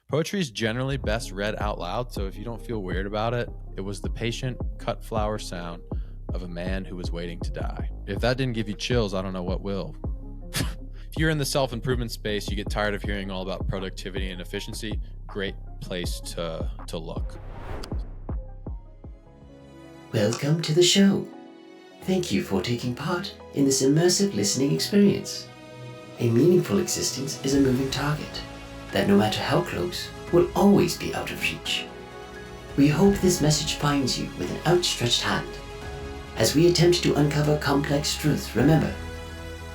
Poetry is generally best read out loud, so if you don't feel weird about it, it was the patient cut flower sound of a man who was waiting to die. If that didn't give you chills, I don't know what will. If you're in the self-improvement space, you get tired of hearing all about productivity and efficiency, great place to look. Welcome to the show. Thank you for taking part in this immersive listening experience. A meaningful existence is a moving target that, no matter how close, will always be out of reach. We hope this message finds you with an outstretched hand. As we attempt to uncover complex truths, remember,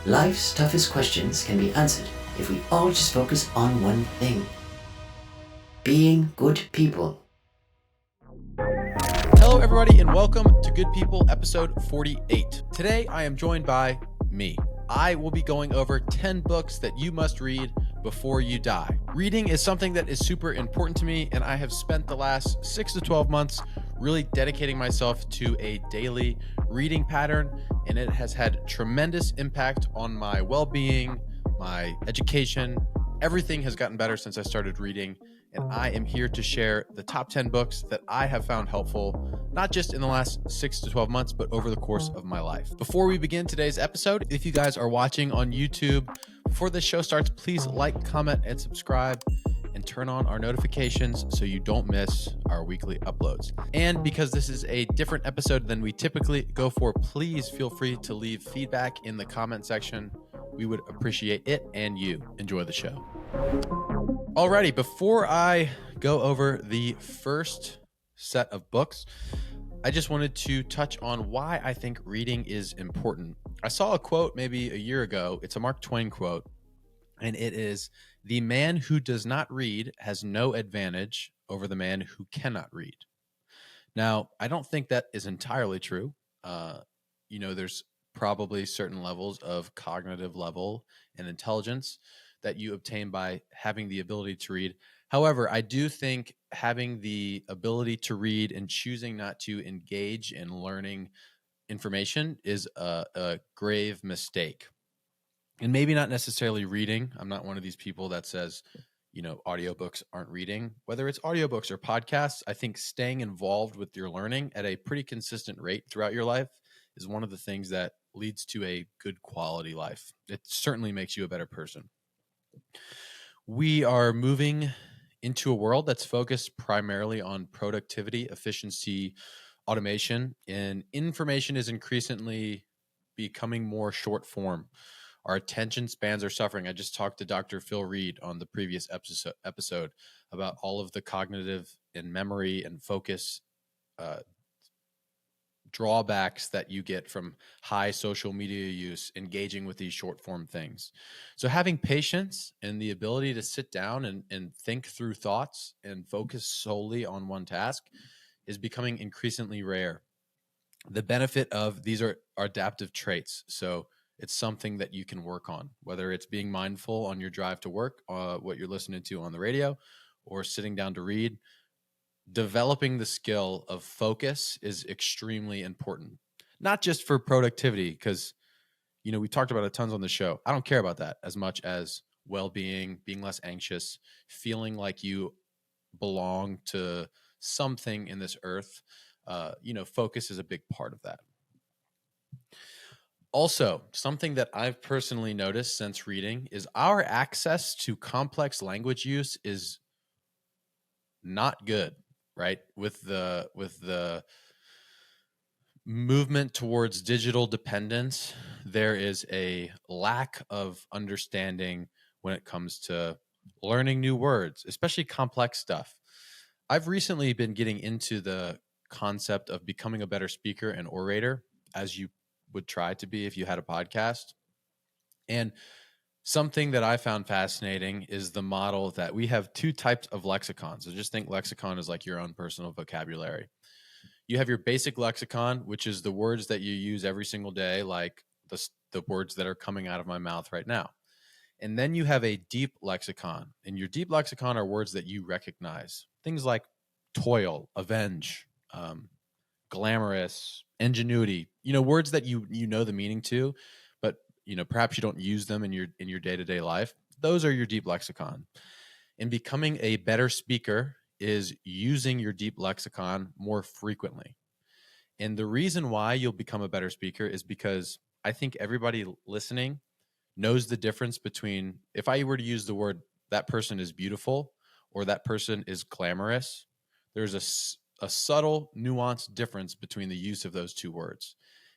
life's toughest questions can be answered if we all just focus on one thing: being good people. Hello, everybody, and welcome to Good People, episode 48. Today, I am joined by me. I will be going over 10 books that you must read before you die. Reading is something that is super important to me, and I have spent the last 6 to 12 months really dedicating myself to a daily reading pattern, and it has had tremendous impact on my well-being, my education. Everything has gotten better since I started reading, and I am here to share the top 10 books that I have found helpful, not just in the last 6 to 12 months, but over the course of my life. Before we begin today's episode, if you guys are watching on YouTube, before this show starts, please like, comment, and subscribe, and turn on our notifications so you don't miss our weekly uploads. And because this is a different episode than we typically go for, please feel free to leave feedback in the comment section. We would appreciate it, and you. Enjoy the show. Alrighty, before I go over the first set of books, I just wanted to touch on why I think reading is important. I saw a quote maybe a year ago. It's a Mark Twain quote, and it is, "The man who does not read has no advantage over the man who cannot read." Now, I don't think that is entirely true. There's probably certain levels of cognitive level and intelligence that you obtain by having the ability to read. However, I do think having the ability to read and choosing not to engage in learning information is a grave mistake. And maybe not necessarily reading. I'm not one of these people that says, audiobooks aren't reading. Whether it's audiobooks or podcasts, I think staying involved with your learning at a pretty consistent rate throughout your life is one of the things that leads to a good quality life. It certainly makes you a better person. We are moving into a world that's focused primarily on productivity, efficiency, automation, and information is increasingly becoming more short form. Our attention spans are suffering. I just talked to Dr. Phil Reed on the previous episode about all of the cognitive and memory and focus drawbacks that you get from high social media use, engaging with these short form things. So having patience and the ability to sit down and think through thoughts and focus solely on one task is becoming increasingly rare. The benefit of these are adaptive traits. So it's something that you can work on, whether it's being mindful on your drive to work, what you're listening to on the radio, or sitting down to read. Developing the skill of focus is extremely important, not just for productivity, because, we talked about it tons on the show. I don't care about that as much as well-being, being less anxious, feeling like you belong to something in this earth. Focus is a big part of that. Also, something that I've personally noticed since reading is our access to complex language use is not good. Right? With the movement towards digital dependence, there is a lack of understanding when it comes to learning new words, especially complex stuff. I've recently been getting into the concept of becoming a better speaker and orator, as you would try to be if you had a podcast. And something that I found fascinating is the model that we have two types of lexicon. So just think lexicon is like your own personal vocabulary. You have your basic lexicon, which is the words that you use every single day, like the words that are coming out of my mouth right now. And then you have a deep lexicon. And your deep lexicon are words that you recognize. Things like toil, avenge, glamorous, ingenuity, words that you know the meaning to, but perhaps you don't use them in your day-to-day life. Those are your deep lexicon. And becoming a better speaker is using your deep lexicon more frequently. And the reason why you'll become a better speaker is because I think everybody listening knows the difference between, if I were to use the word that person is beautiful or that person is glamorous, there's a subtle, nuanced difference between the use of those two words.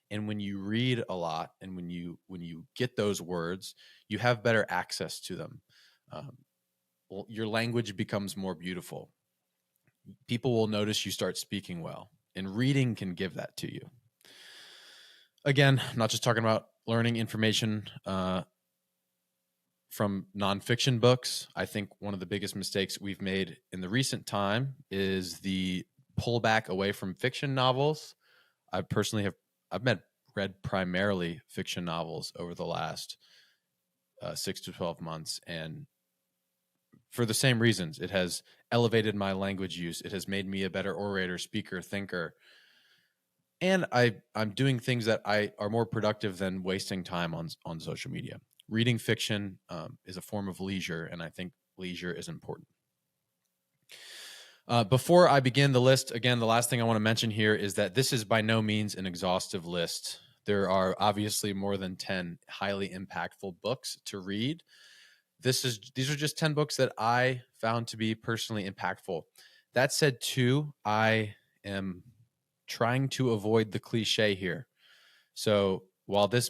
And when you read a lot and when you get those words, you have better access to them. Your language becomes more beautiful. People will notice you start speaking well, and reading can give that to you. Again, I'm not just talking about learning information from nonfiction books. I think one of the biggest mistakes we've made in the recent time is the pullback away from fiction novels. I personally have read primarily fiction novels over the last 6 to 12 months, and for the same reasons. It has elevated my language use. It has made me a better orator, speaker, thinker. And I'm doing things that are more productive than wasting time on social media. Reading fiction is a form of leisure, and I think leisure is important. Before I begin the list, again, the last thing I want to mention here is that this is by no means an exhaustive list. There are obviously more than 10 highly impactful books to read. These are just 10 books that I found to be personally impactful. That said, too, I am trying to avoid the cliche here. So while this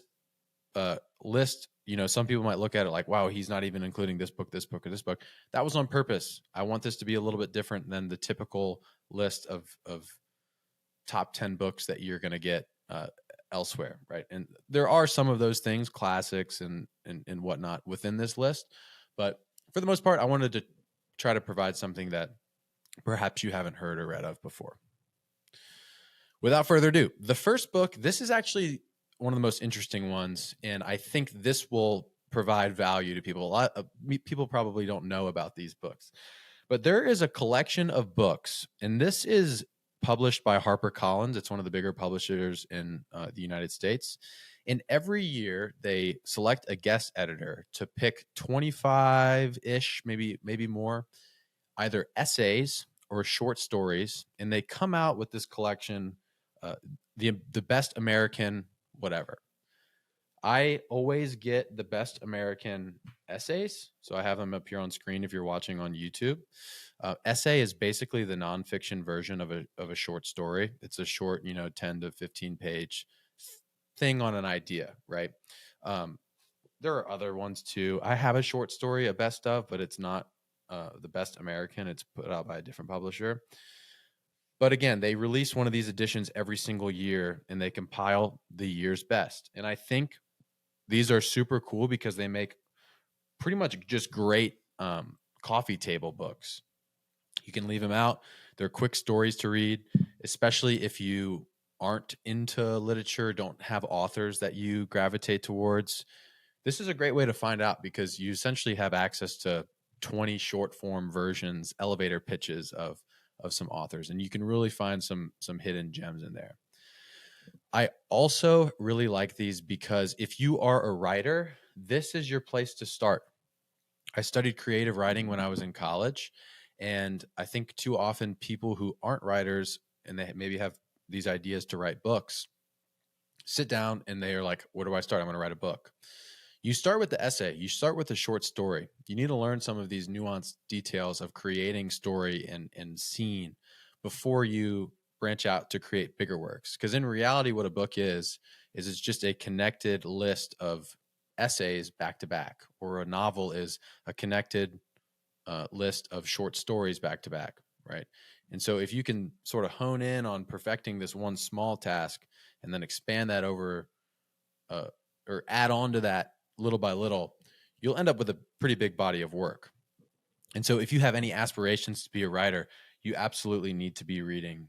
list, some people might look at it like, wow, he's not even including this book, this book, or this book. That was on purpose. I want this to be a little bit different than the typical list of top 10 books that you're going to get elsewhere, right? And there are some of those things, classics and whatnot within this list. But for the most part, I wanted to try to provide something that perhaps you haven't heard or read of before. Without further ado, the first book, this is actually one of the most interesting ones, and I think this will provide value to people. A lot of people probably don't know about these books, but there is a collection of books, and this is published by HarperCollins. It's one of the bigger publishers in the United States. And every year they select a guest editor to pick 25-ish, maybe more, either essays or short stories, and they come out with this collection, the best American whatever. I always get the best American essays, so I have them up here on screen if you're watching on YouTube. Essay is basically the nonfiction version of a short story. It's a short, 10 to 15 page thing on an idea, right? There are other ones too. I have a short story, a best of, but it's not the best American. It's put out by a different publisher. But again, they release one of these editions every single year, and they compile the year's best. And I think these are super cool because they make pretty much just great coffee table books. You can leave them out. They're quick stories to read, especially if you aren't into literature, don't have authors that you gravitate towards. This is a great way to find out because you essentially have access to 20 short form versions, elevator pitches of some authors, and you can really find some hidden gems in there. I also really like these because if you are a writer, this is your place to start. I studied creative writing when I was in college, and I think too often people who aren't writers and they maybe have these ideas to write books sit down and they are like, where do I start? I'm going to write a book. You start with the essay. You start with a short story. You need to learn some of these nuanced details of creating story and scene before you branch out to create bigger works. Because in reality, what a book is it's just a connected list of essays back to back, or a novel is a connected list of short stories back to back, right? And so if you can sort of hone in on perfecting this one small task and then expand that over or add on to that little by little, you'll end up with a pretty big body of work. And so if you have any aspirations to be a writer, you absolutely need to be reading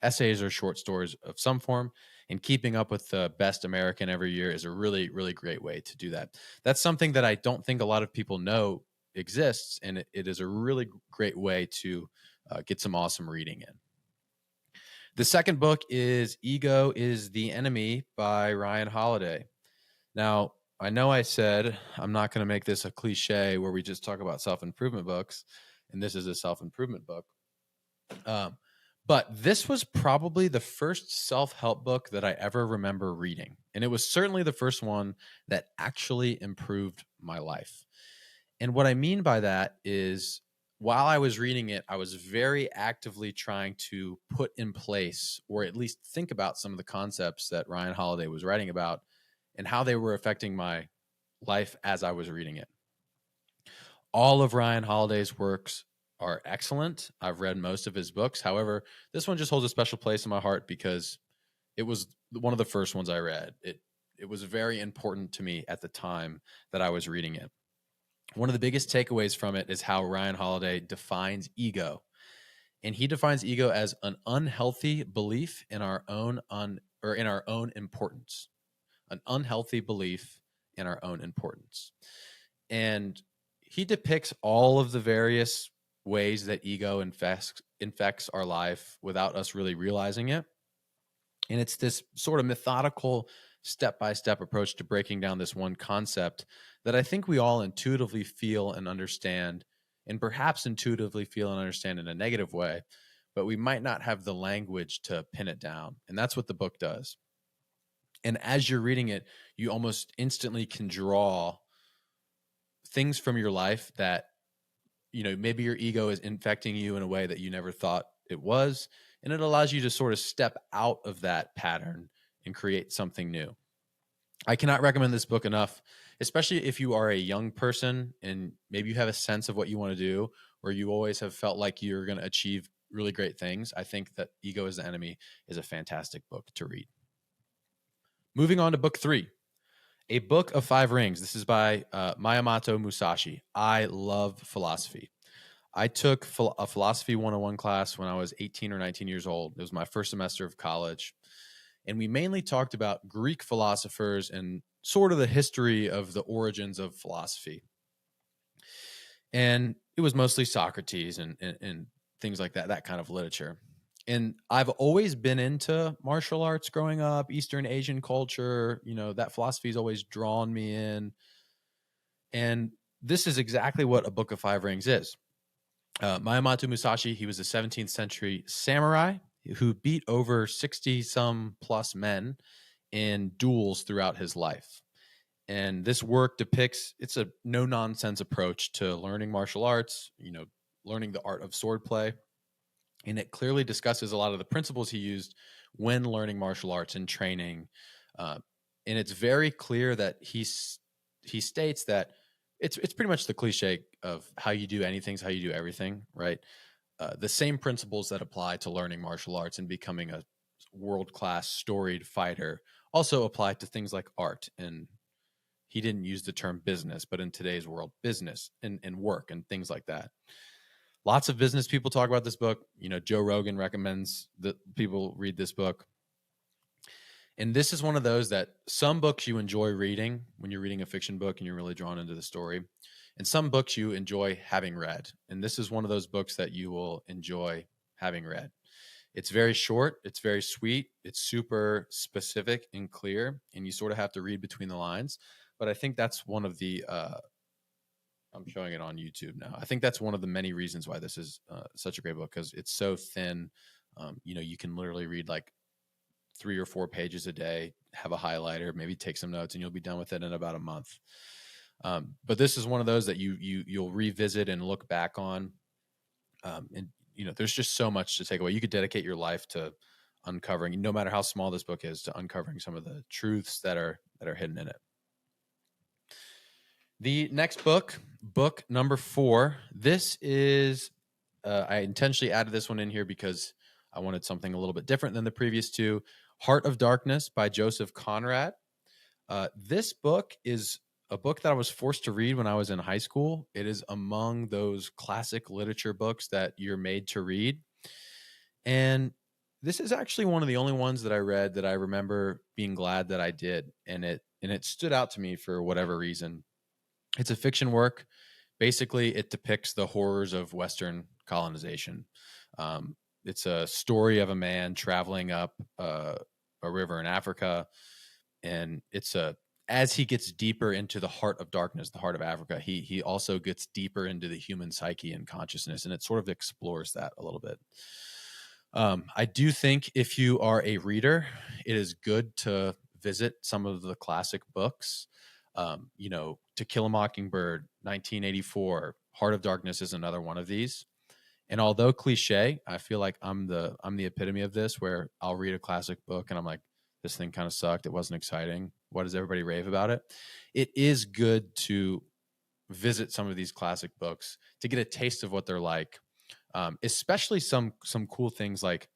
essays or short stories of some form, and keeping up with the best American every year is a really, really great way to do that. That's something that I don't think a lot of people know exists, and it is a really great way to get some awesome reading in. The second book is Ego is the Enemy by Ryan Holiday. Now, I know I said I'm not going to make this a cliche where we just talk about self-improvement books, and this is a self-improvement book. Um, but this was probably the first self-help book that I ever remember reading. And it was certainly the first one that actually improved my life. And what I mean by that is while I was reading it, I was very actively trying to put in place or at least think about some of the concepts that Ryan Holiday was writing about and how they were affecting my life as I was reading it. All of Ryan Holiday's works are excellent. I've read most of his books. However, this one just holds a special place in my heart because it was one of the first ones I read. It was very important to me at the time that I was reading it. One of the biggest takeaways from it is how Ryan Holiday defines ego. And he defines ego as an unhealthy belief in our own in our own importance. An unhealthy belief in our own importance. And he depicts all of the various ways that ego infects our life without us really realizing it. And it's this sort of methodical, step by step approach to breaking down this one concept that I think we all intuitively feel and understand, and perhaps intuitively feel and understand in a negative way, but we might not have the language to pin it down. And that's what the book does. And as you're reading it, you almost instantly can draw things from your life that, maybe your ego is infecting you in a way that you never thought it was. And it allows you to sort of step out of that pattern and create something new. I cannot recommend this book enough, especially if you are a young person and maybe you have a sense of what you want to do, or you always have felt like you're going to achieve really great things. I think that Ego is the Enemy is a fantastic book to read. Moving on to book 3, A Book of Five Rings. This is by Miyamoto Musashi. I love philosophy. I took a philosophy 101 class when I was 18 or 19 years old. It was my first semester of college. And we mainly talked about Greek philosophers and sort of the history of the origins of philosophy. And it was mostly Socrates and things like that kind of literature. And I've always been into martial arts growing up, Eastern Asian culture. That philosophy has always drawn me in. And this is exactly what A Book of Five Rings is. Miyamoto Musashi, he was a 17th century samurai who beat over 60 some plus men in duels throughout his life. And this work depicts, it's a no nonsense approach to learning martial arts, learning the art of swordplay. And it clearly discusses a lot of the principles he used when learning martial arts and training. And it's very clear that he states that it's pretty much the cliche of how you do anything is how you do everything, right? The same principles that apply to learning martial arts and becoming a world-class storied fighter also apply to things like art. And he didn't use the term business, but in today's world, business and work and things like that. Lots of business people talk about this book. Joe Rogan recommends that people read this book. And this is one of those that some books you enjoy reading when you're reading a fiction book and you're really drawn into the story. And some books you enjoy having read. And this is one of those books that you will enjoy having read. It's very short. It's very sweet. It's super specific and clear. And you sort of have to read between the lines. But I think that's one of the, I'm showing it on YouTube now. I think that's one of the many reasons why this is such a great book, because it's so thin. You can literally read like 3 or 4 pages a day, have a highlighter, maybe take some notes, and you'll be done with it in about a month. But this is one of those that you'll revisit and look back on. And there's just so much to take away. You could dedicate your life to uncovering, no matter how small this book is, to uncovering some of the truths that are hidden in it. The next book number 4. This is, I intentionally added this one in here because I wanted something a little bit different than the previous 2. Heart of Darkness by Joseph Conrad. This book is a book that I was forced to read when I was in high school. It is among those classic literature books that you're made to read. And this is actually one of the only ones that I read that I remember being glad that I did. And it stood out to me for whatever reason. It's a fiction work. Basically, it depicts the horrors of Western colonization. It's a story of a man traveling up a river in Africa, and it's a as he gets deeper into the heart of darkness, the heart of Africa, he also gets deeper into the human psyche and consciousness, and it sort of explores that a little bit. I do think if you are a reader, it is good to visit some of the classic books. To Kill a Mockingbird, 1984, Heart of Darkness is another one of these. And although cliche, I feel like I'm the epitome of this, where I'll read a classic book and I'm like, this thing kind of sucked. It wasn't exciting. What does everybody rave about it? It is good to visit some of these classic books to get a taste of what they're like. Especially some cool things like,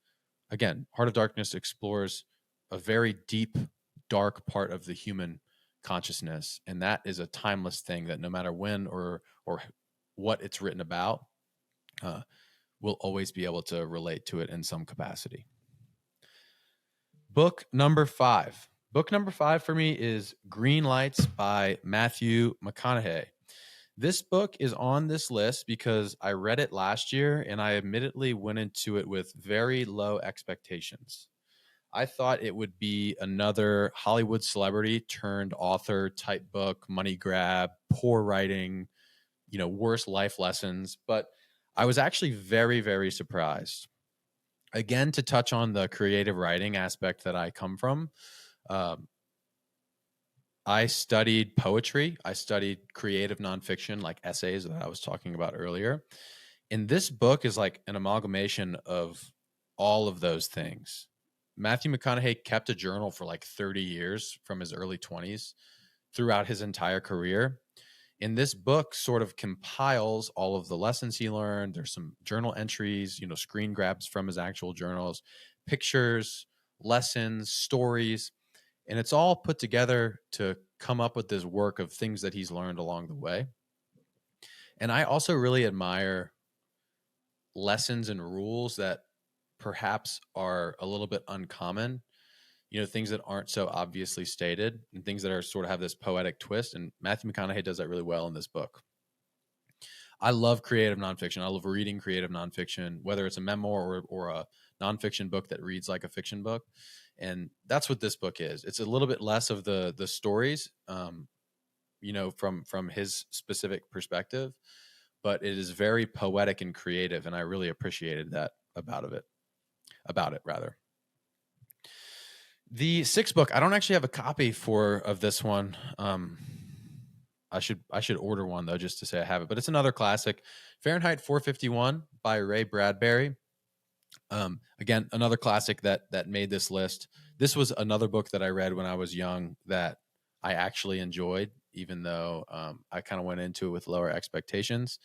again, Heart of Darkness explores a very deep, dark part of the human consciousness, and that is a timeless thing that no matter when or what it's written about, uh, we'll always be able to relate to it in some capacity. Book number 5. Book number 5 for me is Green Lights by Matthew McConaughey. This book is on this list because I read it last year and I admittedly went into it with very low expectations. I thought it would be another Hollywood celebrity turned author type book, money grab, poor writing, worse life lessons. But I was actually very, very surprised. Again, to touch on the creative writing aspect that I come from, I studied poetry. I studied creative nonfiction, like essays that I was talking about earlier. And this book is like an amalgamation of all of those things. Matthew McConaughey kept a journal for like 30 years from his early 20s throughout his entire career. And this book sort of compiles all of the lessons he learned. There's some journal entries, screen grabs from his actual journals, pictures, lessons, stories, and it's all put together to come up with this work of things that he's learned along the way. And I also really admire lessons and rules that perhaps are a little bit uncommon, things that aren't so obviously stated and things that are sort of have this poetic twist. And Matthew McConaughey does that really well in this book. I love creative nonfiction. I love reading creative nonfiction, whether it's a memoir or a nonfiction book that reads like a fiction book. And that's what this book is. It's a little bit less of the stories, from his specific perspective, but it is very poetic and creative, and I really appreciated that about it. The 6th book, I don't actually have a copy of this one. I should order one though, just to say I have it. But it's another classic, Fahrenheit 451 by Ray Bradbury. Again, another classic that made this list. This was another book that I read when I was young that I actually enjoyed, even though I kind of went into it with lower expectations.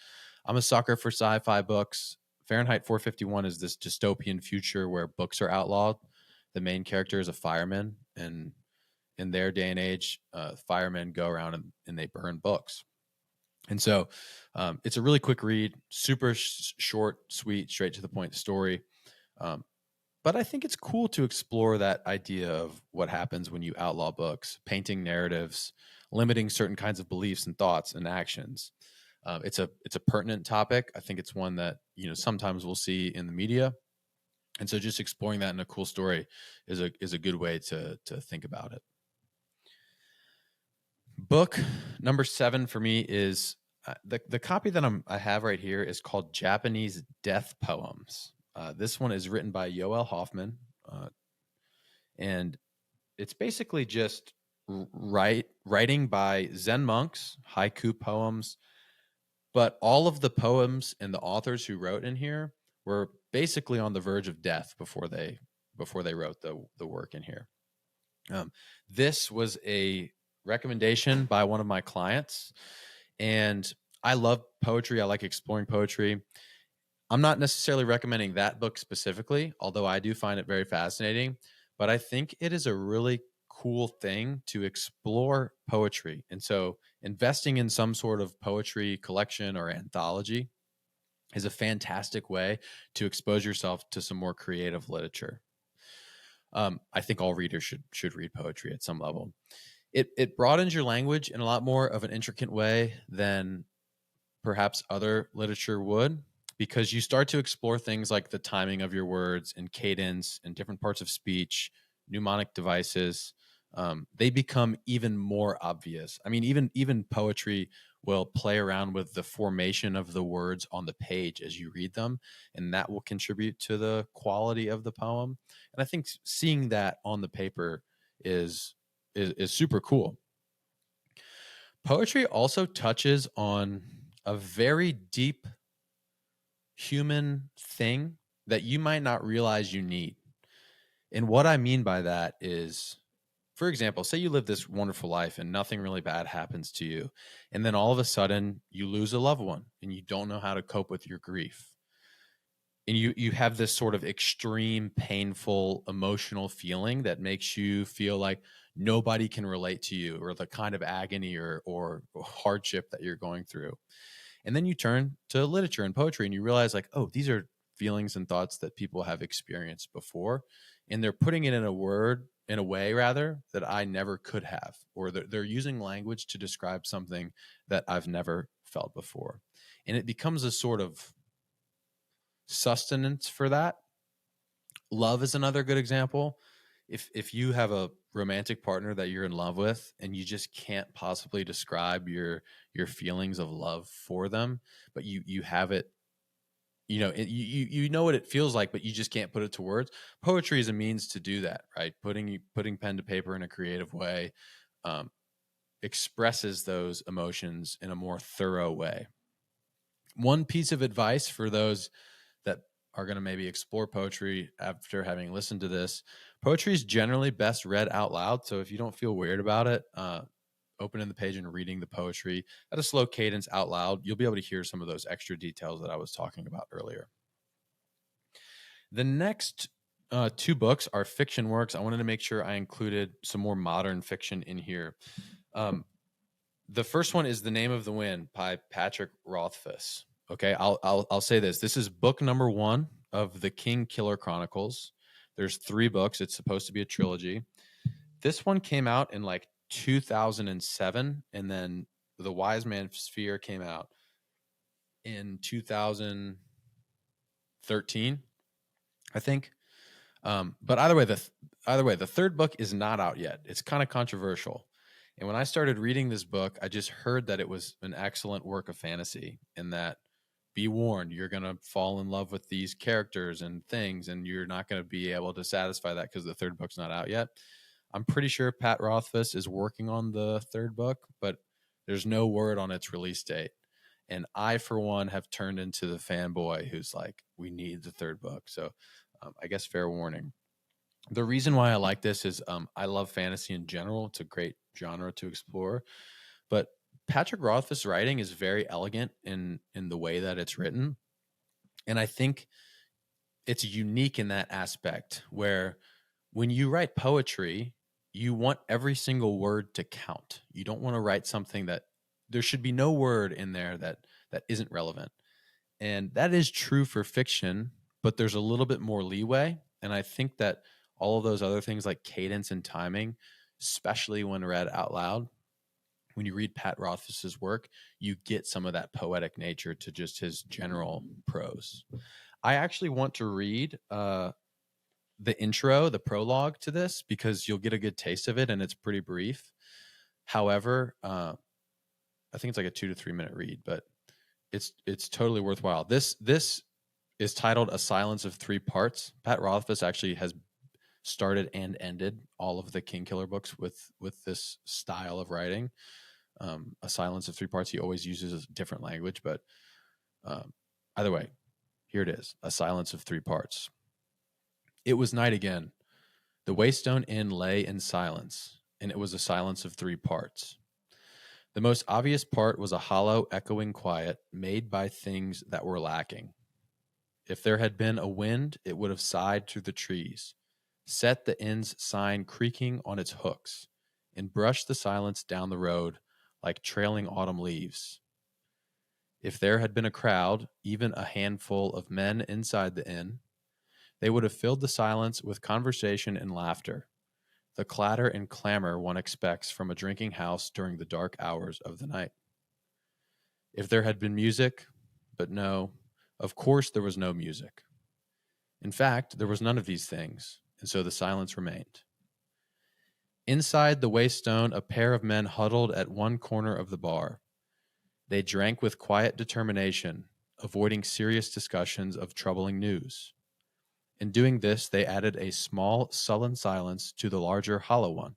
I'm a sucker for sci-fi books. Fahrenheit 451 is this dystopian future where books are outlawed. The main character is a fireman, and in their day and age, firemen go around and they burn books. And so it's a really quick read, super short, sweet, straight to the point story. But I think it's cool to explore that idea of what happens when you outlaw books, painting narratives, limiting certain kinds of beliefs and thoughts and actions. It's a pertinent topic. I think it's one that sometimes we'll see in the media, and so just exploring that in a cool story is a good way to think about it. Book number 7 for me is the copy that I have right here is called Japanese Death Poems. This one is written by Yoel Hoffman, and it's basically just writing by Zen monks, haiku poems, but all of the poems and the authors who wrote in here were basically on the verge of death before they wrote the work in here. This was a recommendation by one of my clients, and I love poetry. I like exploring poetry. I'm not necessarily recommending that book specifically, although I do find it very fascinating, but I think it is a really cool thing to explore poetry. And so investing in some sort of poetry collection or anthology is a fantastic way to expose yourself to some more creative literature. I think all readers should read poetry at some level. It broadens your language in a lot more of an intricate way than perhaps other literature would, because you start to explore things like the timing of your words and cadence and different parts of speech, mnemonic devices, they become even more obvious. I mean, even poetry will play around with the formation of the words on the page as you read them, and that will contribute to the quality of the poem. And I think seeing that on the paper is super cool. Poetry also touches on a very deep human thing that you might not realize you need. And what I mean by that is, for example, say you live this wonderful life and nothing really bad happens to you. And then all of a sudden you lose a loved one and you don't know how to cope with your grief. And you have this sort of extreme, painful, emotional feeling that makes you feel like nobody can relate to you or the kind of agony or hardship that you're going through. And then you turn to literature and poetry and you realize, like, oh, these are feelings and thoughts that people have experienced before. And they're putting it in a way rather, that I never could have, or they're using language to describe something that I've never felt before. And it becomes a sort of sustenance for that. Love is another good example. If you have a romantic partner that you're in love with and you just can't possibly describe your feelings of love for them, but you have it, you know what it feels like, but you just can't put it to words. Poetry is a means to do that, right? Putting pen to paper in a creative way um, expresses those emotions in a more thorough way. One piece of advice for those that are going to maybe explore poetry after having listened to this: poetry is generally best read out loud. So if you don't feel weird about it, opening the page and reading the poetry at a slow cadence out loud, you'll be able to hear some of those extra details that I was talking about earlier. The next two books are fiction works. I wanted to make sure I included some more modern fiction in here. The first one is The Name of the Wind by Patrick Rothfuss. Okay, I'll say this. This is book number 1 of the King Killer Chronicles. There's 3 books. It's supposed to be a trilogy. This one came out in like 2007, and then The Wise Man's Sphere came out in 2013, I think. But either way, the third book is not out yet. It's kind of controversial. And when I started reading this book, I just heard that it was an excellent work of fantasy, and that, be warned, you're going to fall in love with these characters and things, and you're not going to be able to satisfy that because the third book's not out yet. I'm pretty sure Pat Rothfuss is working on the third book, but there's no word on its release date. And I, for one, have turned into the fanboy who's like, we need the third book. So I guess fair warning. The reason why I like this is I love fantasy in general. It's a great genre to explore. But Patrick Rothfuss' writing is very elegant in the way that it's written. And I think it's unique in that aspect where when you write poetry, you want every single word to count. You don't want to write something that there should be no word in there that isn't relevant. And that is true for fiction, but there's a little bit more leeway. And I think that all of those other things like cadence and timing, especially when read out loud, when you read Pat Rothfuss's work, you get some of that poetic nature to just his general prose. I actually want to read the intro, the prologue to this, because you'll get a good taste of it and it's pretty brief. However, I think it's like a 2 to 3 minute read, but it's totally worthwhile. This is titled A Silence of Three Parts. Pat Rothfuss actually has started and ended all of the King Killer books with this style of writing. A Silence of Three Parts. He always uses a different language, but either way, here it is: A Silence of Three Parts. It was night again. The Waystone Inn lay in silence, and it was a silence of 3 parts. The most obvious part was a hollow, echoing quiet made by things that were lacking. If there had been a wind, it would have sighed through the trees, set the inn's sign creaking on its hooks, and brushed the silence down the road like trailing autumn leaves. If there had been a crowd, even a handful of men inside the inn, they would have filled the silence with conversation and laughter, the clatter and clamor one expects from a drinking house during the dark hours of the night. If there had been music, but no, of course there was no music. In fact, there was none of these things, and so the silence remained. Inside the waste stone, a pair of men huddled at one corner of the bar. They drank with quiet determination, avoiding serious discussions of troubling news. In doing this, they added a small, sullen silence to the larger, hollow one.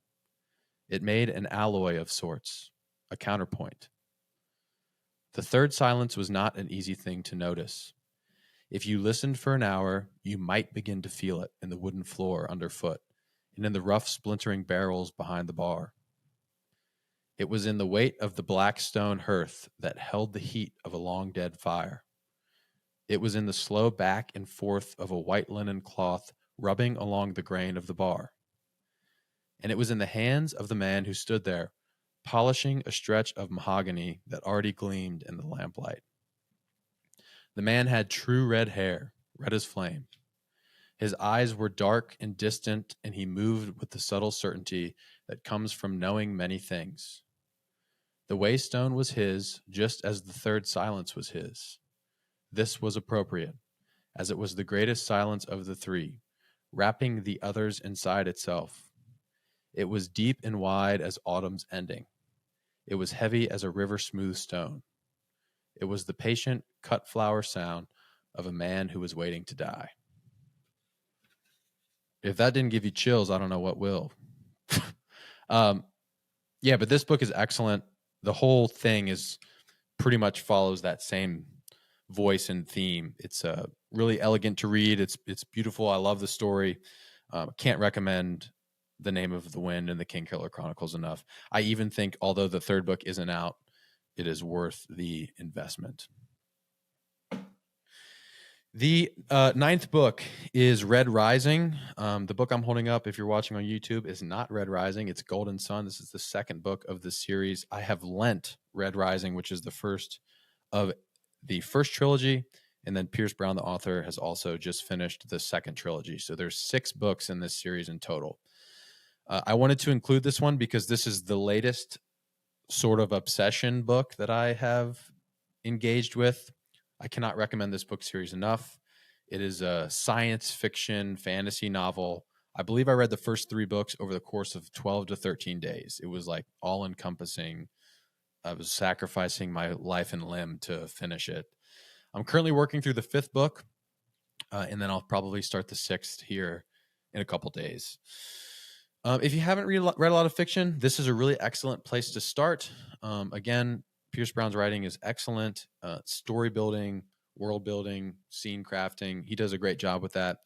It made an alloy of sorts, a counterpoint. The third silence was not an easy thing to notice. If you listened for an hour, you might begin to feel it in the wooden floor underfoot and in the rough, splintering barrels behind the bar. It was in the weight of the black stone hearth that held the heat of a long dead fire. It was in the slow back and forth of a white linen cloth rubbing along the grain of the bar. And it was in the hands of the man who stood there, polishing a stretch of mahogany that already gleamed in the lamplight. The man had true red hair, red as flame. His eyes were dark and distant, and he moved with the subtle certainty that comes from knowing many things. The waystone was his, just as the third silence was his. This was appropriate, as it was the greatest silence of the three, wrapping the others inside itself. It was deep and wide as autumn's ending. It was heavy as a river-smooth stone. It was the patient, cut-flower sound of a man who was waiting to die. If that didn't give you chills, I don't know what will. Yeah, but this book is excellent. The whole thing is pretty much follows that same voice and theme. It's really elegant to read. It's beautiful. I love the story. Can't recommend The Name of the Wind and the Kingkiller Chronicles enough. I even think, although the third book isn't out, it is worth the investment. The ninth book is Red Rising. The book I'm holding up, if you're watching on YouTube, is not Red Rising. It's Golden Sun. This is the second book of the series. I have lent Red Rising, which is the first of the first trilogy. And then Pierce Brown, the author, has also just finished the second trilogy. So there's 6 books in this series in total. I wanted to include this one because this is the latest sort of obsession book that I have engaged with. I cannot recommend this book series enough. It is a science fiction fantasy novel. I believe I read the first 3 books over the course of 12 to 13 days. It was like all encompassing. I was sacrificing my life and limb to finish it. I'm currently working through the 5th book, and then I'll probably start the 6th here in a couple days. If you haven't read a lot of fiction, this is a really excellent place to start. Again, Pierce Brown's writing is excellent. Story building, world building, scene crafting. He does a great job with that.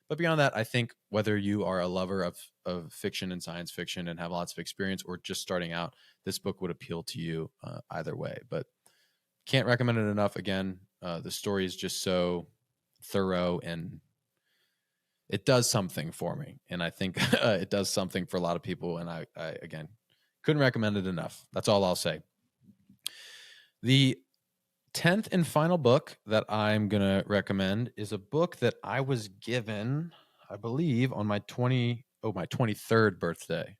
But beyond that, I think whether you are a lover of fiction and science fiction and have lots of experience or just starting out, this book would appeal to you either way. But can't recommend it enough. Again, the story is just so thorough and it does something for me. And I think it does something for a lot of people. And I again, couldn't recommend it enough. That's all I'll say. The 10th and final book that I'm going to recommend is a book that I was given, I believe, on my 23rd birthday. I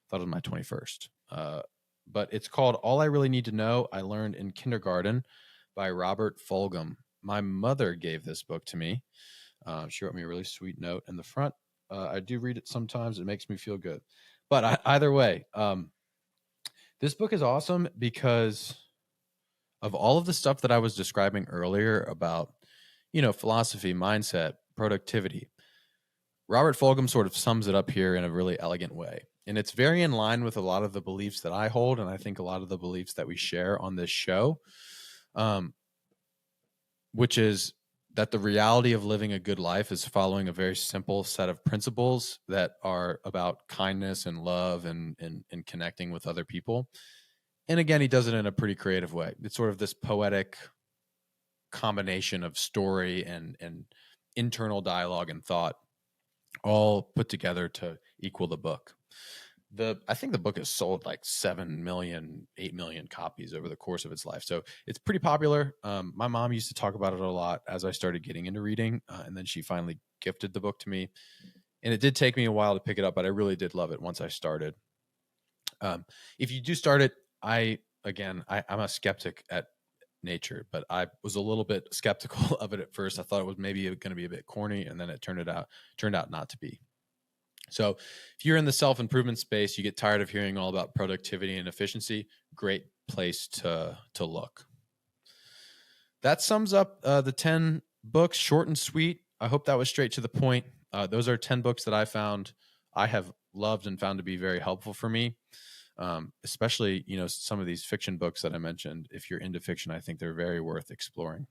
thought it was my 21st. But it's called All I Really Need to Know I Learned in Kindergarten by Robert Fulghum. My mother gave this book to me. She wrote me a really sweet note in the front. I do read it sometimes. It makes me feel good. But either way, this book is awesome because of all of the stuff that I was describing earlier about, philosophy, mindset, productivity. Robert Fulghum sort of sums it up here in a really elegant way. And it's very in line with a lot of the beliefs that I hold, and I think a lot of the beliefs that we share on this show, which is that the reality of living a good life is following a very simple set of principles that are about kindness and love and connecting with other people. And again, he does it in a pretty creative way. It's sort of this poetic combination of story and internal dialogue and thought all put together to equal the book. I think the book has sold like 7 million, 8 million copies over the course of its life. So it's pretty popular. My mom used to talk about it a lot as I started getting into reading. And then she finally gifted the book to me. And it did take me a while to pick it up, but I really did love it once I started. If you do start it, I'm a skeptic at nature, but I was a little bit skeptical of it at first. I thought it was maybe going to be a bit corny, and then it turned out not to be. So if you're in the self-improvement space, you get tired of hearing all about productivity and efficiency, great place to look. That sums up the 10 books, short and sweet. I hope that was straight to the point. Those are 10 books that I have loved and found to be very helpful for me. Especially, some of these fiction books that I mentioned. If you're into fiction, I think they're very worth exploring.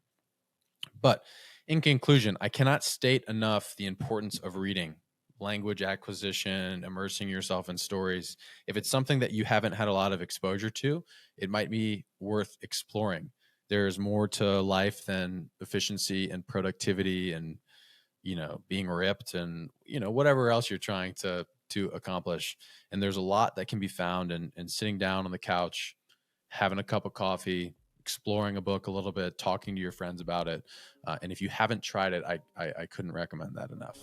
But in conclusion, I cannot state enough the importance of reading, language acquisition, immersing yourself in stories. If it's something that you haven't had a lot of exposure to, it might be worth exploring. There's more to life than efficiency and productivity and, being ripped and, whatever else you're trying to accomplish. And there's a lot that can be found in sitting down on the couch, having a cup of coffee, exploring a book a little bit, talking to your friends about it. And if you haven't tried it, I couldn't recommend that enough.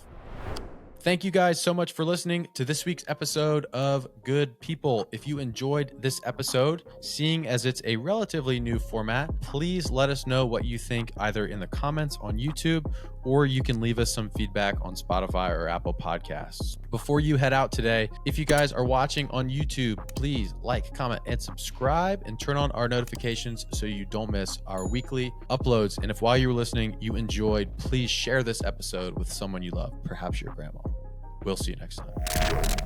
Thank you guys so much for listening to this week's episode of Good People. If you enjoyed this episode, seeing as it's a relatively new format, please let us know what you think either in the comments on YouTube or you can leave us some feedback on Spotify or Apple Podcasts. Before you head out today, if you guys are watching on YouTube, please like, comment, and subscribe and turn on our notifications so you don't miss our weekly uploads. And if while you were listening, you enjoyed, please share this episode with someone you love, perhaps your grandma. We'll see you next time.